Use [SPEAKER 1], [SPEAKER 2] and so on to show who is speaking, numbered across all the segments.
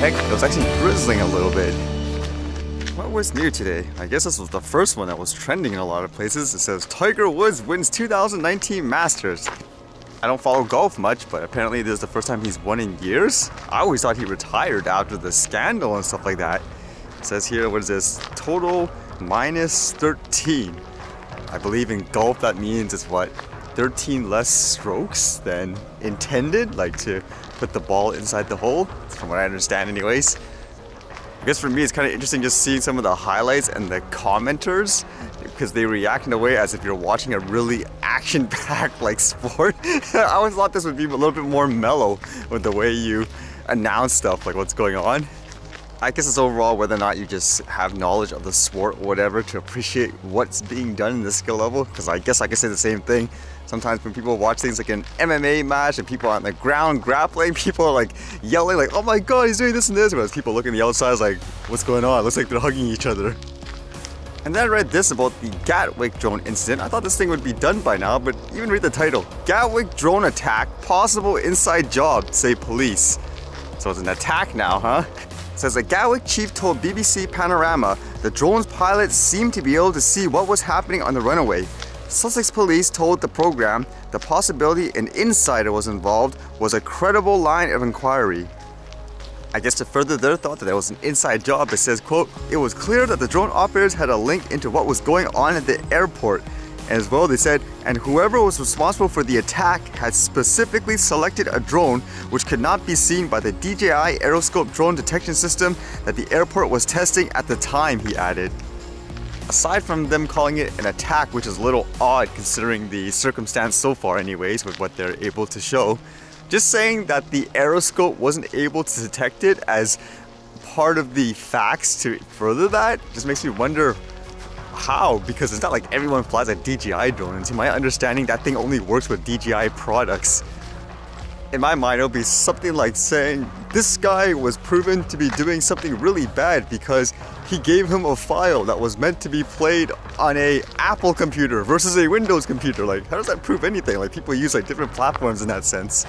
[SPEAKER 1] heck, it was actually drizzling a little bit. What was new today? I guess this was the first one that was trending in a lot of places. It says Tiger Woods wins 2019 Masters. I don't follow golf much, but apparently this is the first time he's won in years. I always thought he retired after the scandal and stuff like that. It says here, what is this? Total minus 13. I believe in golf that means it's what? 13 less strokes than intended, like to put the ball inside the hole, from what I understand anyways. I guess for me it's kind of interesting just seeing some of the highlights and the commenters, because they react in a way as if you're watching a really action-packed like sport. I always thought this would be a little bit more mellow with the way you announce stuff, like what's going on. I guess it's overall whether or not you just have knowledge of the sport or whatever to appreciate what's being done in the skill level, because I guess I can say the same thing. Sometimes when people watch things like an MMA match and people are on the ground grappling, people are like yelling like, oh my god, he's doing this and this, whereas people looking the outside is like, what's going on? It looks like they're hugging each other. And then I read this about the Gatwick drone incident. I thought this thing would be done by now, but even read the title. Gatwick drone attack, possible inside job, say police. So it's an attack now, huh? It says a Gatwick chief told BBC Panorama the drone's pilot seemed to be able to see what was happening on the runway. Sussex police told the program the possibility an insider was involved was a credible line of inquiry. I guess to further their thought that it was an inside job, it says, quote, it was clear that the drone operators had a link into what was going on at the airport. And as well, they said, and whoever was responsible for the attack had specifically selected a drone which could not be seen by the DJI Aeroscope drone detection system that the airport was testing at the time, he added. Aside from them calling it an attack, which is a little odd considering the circumstance so far anyways with what they're able to show, just saying that the Aeroscope wasn't able to detect it as part of the facts to further that just makes me wonder how, because it's not like everyone flies a DJI drone, and to my understanding that thing only works with DJI products. In my mind, it'll be something like saying this guy was proven to be doing something really bad because he gave him a file that was meant to be played on a Apple computer versus a Windows computer. Like, how does that prove anything? Like, people use like different platforms in that sense.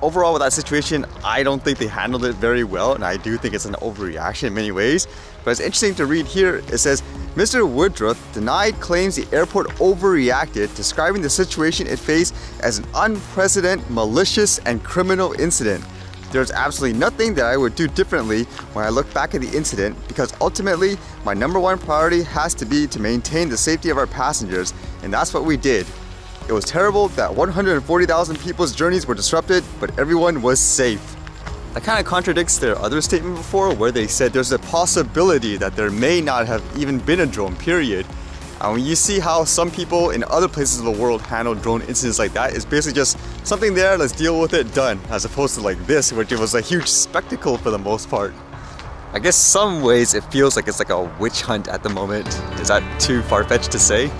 [SPEAKER 1] Overall with that situation, I don't think they handled it very well, and I do think it's an overreaction in many ways. But it's interesting to read here. It says, Mr. Woodruff denied claims the airport overreacted, describing the situation it faced as an unprecedented, malicious, and criminal incident. There's absolutely nothing that I would do differently when I look back at the incident, because ultimately, my #1 priority has to be to maintain the safety of our passengers, and that's what we did. It was terrible that 140,000 people's journeys were disrupted, but everyone was safe. That kind of contradicts their other statement before, where they said there's a possibility that there may not have even been a drone, period. And when you see how some people in other places of the world handle drone incidents like that, it's basically just something there, let's deal with it, done. As opposed to like this, which it was a huge spectacle for the most part. I guess some ways it feels like it's like a witch hunt at the moment. Is that too far-fetched to say?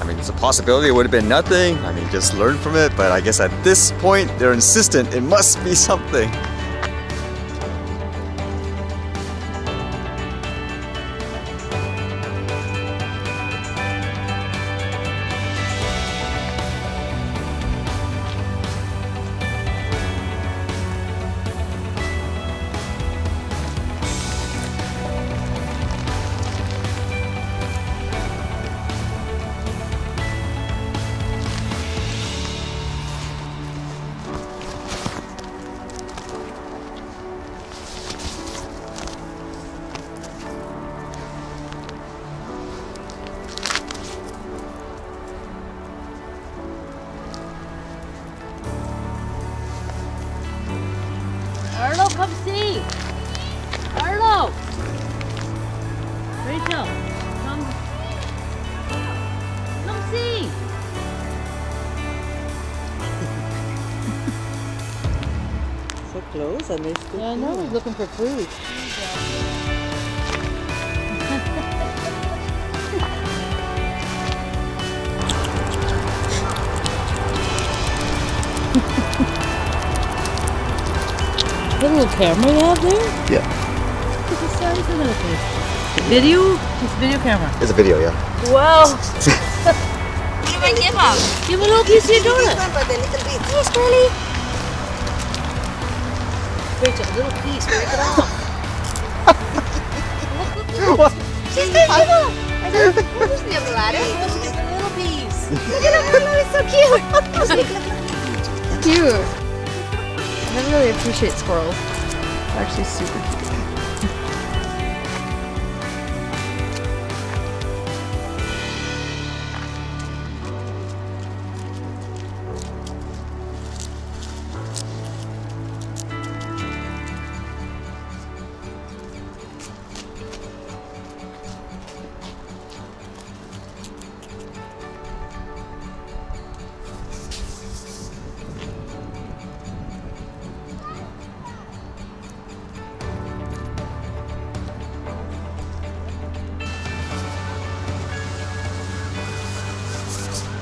[SPEAKER 1] I mean, it's a possibility it would have been nothing. I mean, just learn from it. But I guess at this point, they're insistent it must be something.
[SPEAKER 2] Arlo, come see! Arlo! Rachel, come see!
[SPEAKER 3] So close and they still.
[SPEAKER 2] Yeah, I know, he's looking for food. The little camera you have there?
[SPEAKER 1] Yeah.
[SPEAKER 2] Look at the size of that thing. Video? It's a video camera.
[SPEAKER 1] It's a video, yeah.
[SPEAKER 2] Wow! Give him a little piece of your donut.
[SPEAKER 3] But a little bit.
[SPEAKER 2] Yes, Curly. Rachel, a little piece, break it off.
[SPEAKER 1] What?
[SPEAKER 2] She's the little. I said, what is the other Just get the little piece. Look at him, it's so cute.
[SPEAKER 4] Cute. I never really appreciate squirrels. They're actually super cute.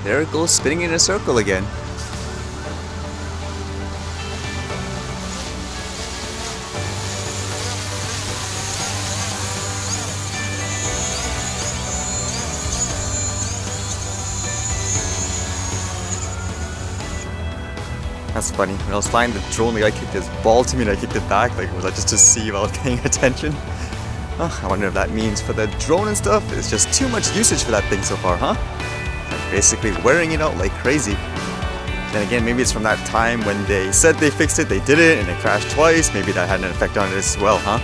[SPEAKER 1] There it goes, spinning in a circle again. That's funny. When I was flying the drone, the guy kicked his ball to me and I kicked it back. Like, was I just to see if I was paying attention? Oh, I wonder if that means for the drone and stuff, it's just too much usage for that thing so far, huh? I'm basically wearing it out like crazy. Then again, maybe it's from that time when they said they fixed it, they did it, and it crashed twice. Maybe that had an effect on it as well, huh?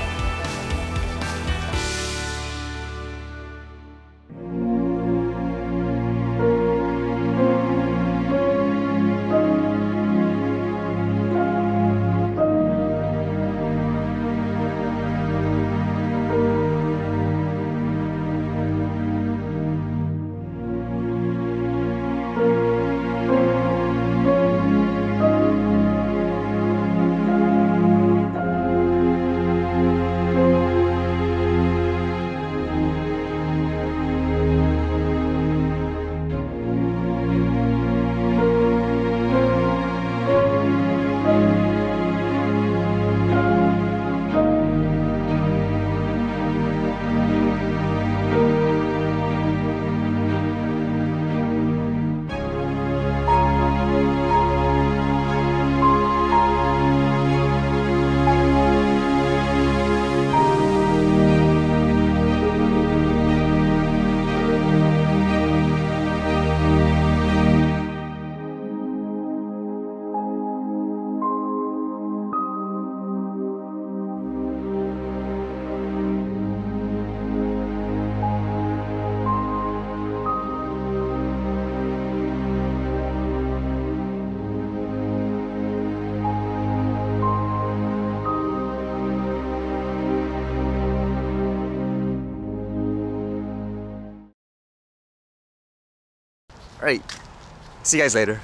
[SPEAKER 1] Alright, see you guys later.